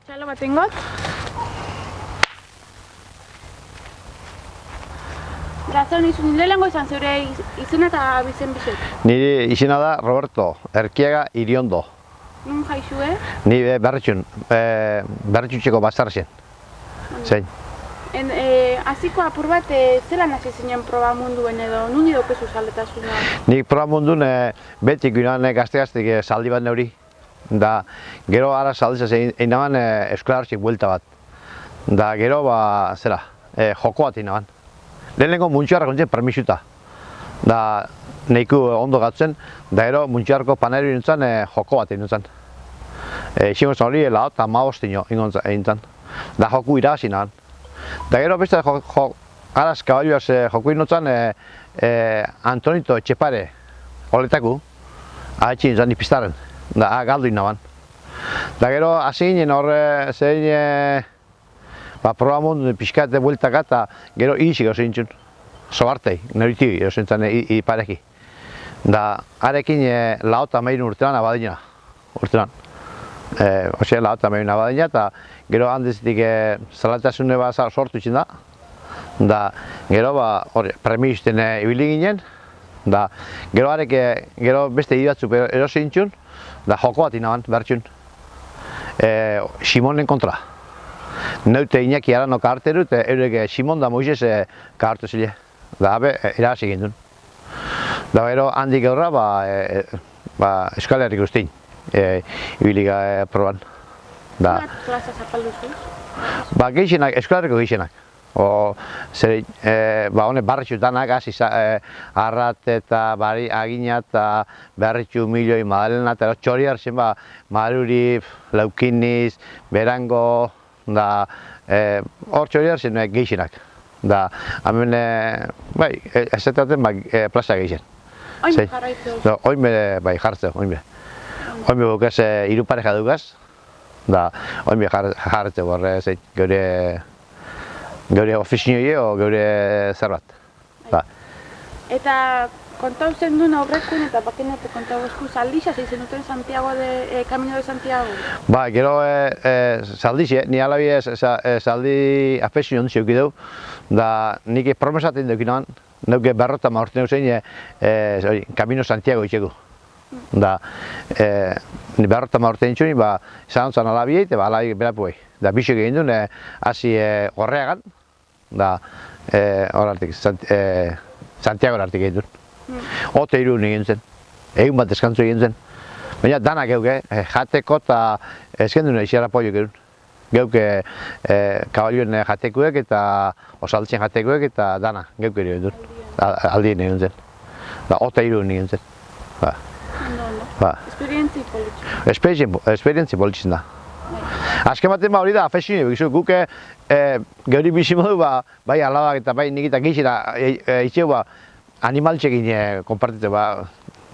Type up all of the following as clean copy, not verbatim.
Txalo bat ingot. Gazon izun lehengo izan zeure izena eta bizen bizet. Nire izena da Roberto Erkiaga Iriondo. Nun jaixue? Ni berretxutxeko bazarzen. Zein. Aziko apur bat, zelan hasi zinen proba munduen edo, nun idokezu zaletasuna? Nik proba mundun beti ginen gazte-gaztik zaldi bat neuri. Da, gero ara zaldizaz egin naban Euskal buelta bat. Da, gero joko bat egin naban. Lehenengo muntxarra kontzen permisuta. Da, neiku ondo gatzen, da gero muntxarrako panero nintzen joko bat egin nintzen. Xingo zan hori, lau eta maostino egin zen. Da, joku irabazi naban. Da gero beste araz kaballuaz joku egin nintzen Antonito Etxepare oletaku, ahetxin nintzen ipiztaren. Da, galdu naban. Da gero, hasi ginen horre, zein proba mundu pixkat bueltaka eta gero irisik hau zintzun. Sobartei, neriti hau zintzen ipareki. Da, arekin lau eta mehin urtean abadina. Urtean. Osea, lau eta mehin abadina eta gero handizitik zalatasune bat sortu izin da. Da, gero premisten ibili ginen. Da, gero beste idatzuk erosi intzun. Da, joko bat inaban, bertxun. Simonen kontra. Neute Iñaki Arano kaarteru eta eurek Simon da Moises kaartu zile. Da, irabazi egin duen. Da, gero handik eurra, Euskal Herrik guztin. Ibiliga proban. Da. Plaza zapalduzu? Gehixenak, Euskal Herriko gehixenak. Hone barritxu danak, arrat eta agina eta berritxu milioi Madalena eta txori hartzen Maruri, Laukiniz, Berango, da hor txori hartzen gehixenak. Da, hemen, ezaten plaza gehixen. Oin jarraitu? Oin jartzen, oin. Oin bukaz hiru pareja dugaz, da oin jartzen borre zein, geure ofizinoi o geure zerbait. Eta kontau zen duen aurrekun eta bakenete kontau esku zaldixaz egin duten Camino de Santiago? Gero zaldixe, ni alabi zaldi afezion zeuki dugu, da nik promesaten dukin nahan, neuke berrota maurten zein Camino Santiago itxeko. Da, ni berrota maurten itxuni, zantzan alabiei eta alabi berapuei. Da, bisok egin duen, hasi Gorreagan, da, horartik, Santiago hartik egin duen. Ote irun egin zen, egun bat eskantzu egin zen. Baina danak geuke, jateko eta eskendun eixera pollo gerun. Geuke kaballuen jatekuek eta osaltzen jatekuek eta dana geuke egin duen. Aldien egin zen. Ote irun egin zen. Esperientzi politxen da. Azken baten hori da, afezioa, guke geuri bizimodu bai alabak eta bai nik eta gixera itxeu animaltxekin konpartitu.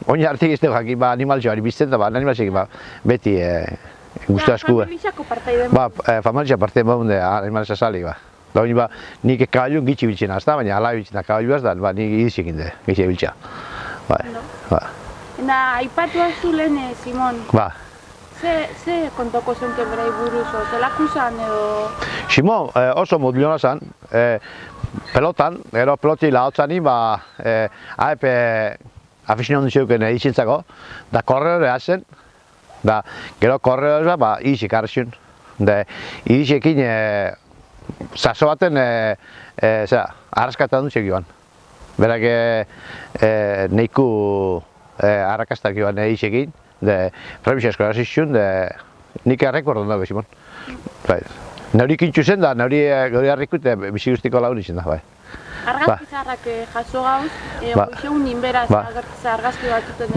Oin hartik ez dugu jakin animaltxo hori bizten da animaltxekin beti guztu asku. Familiako parteiden? Familia parteiden behunde animaltxa sali. Da hori nik kabalun gitxi biltzen azta, baina ala biltzen da kabaluaz da nik idiziekin da, gitxi biltzea. Eta aipatu azu lehen, Simon? Ze kontoko zenke berai buruz, zelaku zan edo? Simon oso modliona zan, pelotan, gero peloti lahotzani, AEP afizionan duzeuken izintzako, da korreore hazen, da gero korreore izik hartzun. Iziekin zazo baten arraskatan duzek joan. Berak neiku arrakastak joan iziekin, premisa eskola zizun, nik errekordon dago, Simon. Neurik intxu zen da, neuri harriku eta bizi guztiko lagun izan da. Argazkizarrak jaso gauz, goixeun inberaz argazki batuten.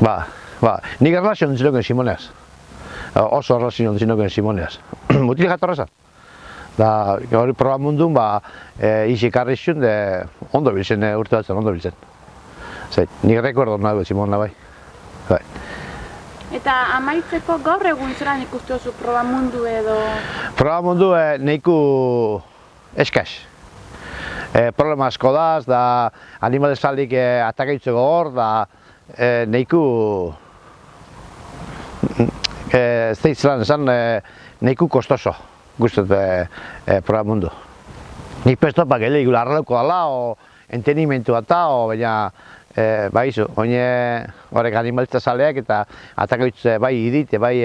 Nik erlazion zinoken Simoneaz. Oso erlazion zinoken Simoneaz. Mutil jatorra zan. Hori proba mundun, izik harri zuen, ondo biltzen, urte batzen, ondo biltzen. Nik errekordon dago, Simon, bai. Eta amaitzeko gaur egun zelan ikustu oso proba mundu edo? Proba mundu neiku eskaz. Problema asko daz, da animalezalik atakaitzeko hor, da neiku ez da izan, neiku kostoso. guztot proba mundu. Nik pestopak gele ikula arrauko dala, o entenimentu eta, o baina, izu, oine horrek animalitza zaleak eta atakoitze bai idite, bai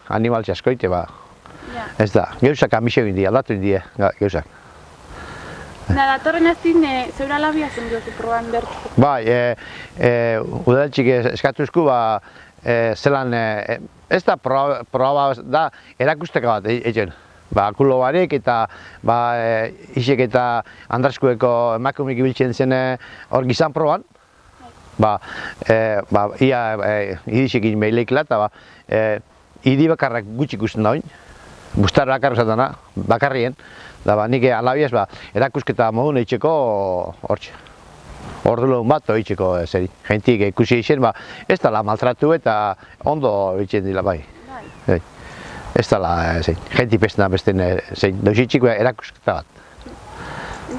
animalitza askoite, ez da, geuzak amixo egin die, aldatu egin die, geuzak. Datorren azin, zeura labia zen diozu proban bertzeko? Bai, udaletxik eskatuzku, zelan, ez da proba da erakusteka bat egin. Kulo barek eta isek eta andraskueko emakumik ibiltzen zen hor gizan proban. Ia idisek egin behileikela eta idi bakarrak gutxik ikusten da oin. Bustar bakarra zatana, bakarrien. Nik alabiaz erakusketa modun eitzeko hortxe. Orduleun bat eitzeko zeri. Gentik ikusi izen, ez dala maltratu eta ondo eitzen dila bai. Ez dala, jenti pestena besten, dauzitxiko erakusketa bat.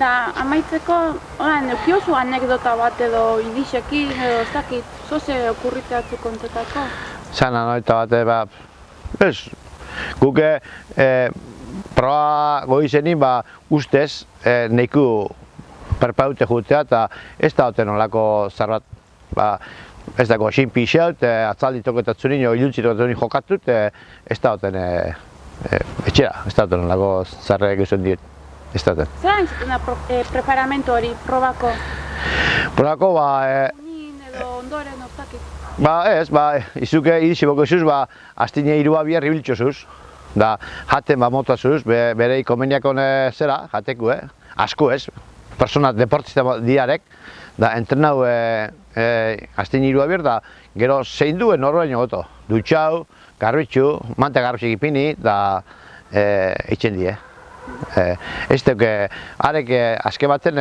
Da, amaitzeko, neukiozu anekdota bat edo idisekin edo ez dakit, zoze okurritzeatzu kontetako? Zan anekdota bat, ez, guk proba goizenin ustez neiku perpaute jutea eta ez da hoten olako zar bat, ez dago xin pixeut, atzaldi toketatzu nino, iluntzi toketatzu nino jokatut, ez da hoten etxera, ez da hoten olako zarre egizuen diet, ez da hoten. Zer hain da preparamentu hori, probako? Probako, Unin edo ondoren ozakit? Ez, izuke idiziboko izuz, astine irua bihar ibiltzozuz, da jaten motazuz, bere ikomeniakon zera, jateku, asko ez, persona deportista diarek, da entrenau astine irua bihar, da gero zein duen horrein goto, dutxau, garbitxu, mante garbitxik ipini, da eitzen die. Ez duke, arek azke batzen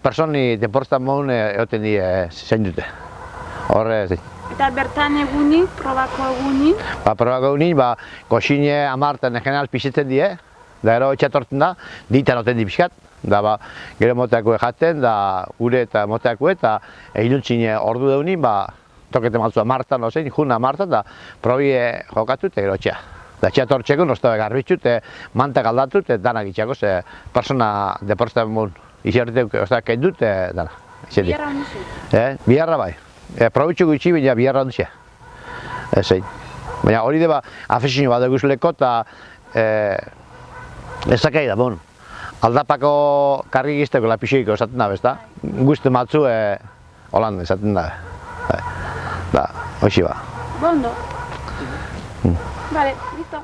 personi deportista modun egoten die zein dute. Horre, Eta bertan egunin, probako egunin? Probako egunin, koxine amartan general pixetzen die, da gero etxatorten da, ditan oten di pixkat, da gero moteako jaten, da ure eta moteako eta iluntzine ordu deunin, tokete maltzua amartan ozein, juna amartan, da probi jokatu eta gero etxea. Da etxatortxeko, noztabe garbitxu, mantak aldatu, eta danak itxako, ze persona deportista mun izarretek, kendut, dana. Biarra honduzu? Biarra bai. Probitxu gutxi, baina biharra onduzia. Baina hori deba afesinu bat eguzleko eta ezakai da, aldapako kargi gizteko lapixoiko esaten da, bezta? Guztu matzu holanda esaten da. Da, hoxi ba. Bondo. Vale, listo.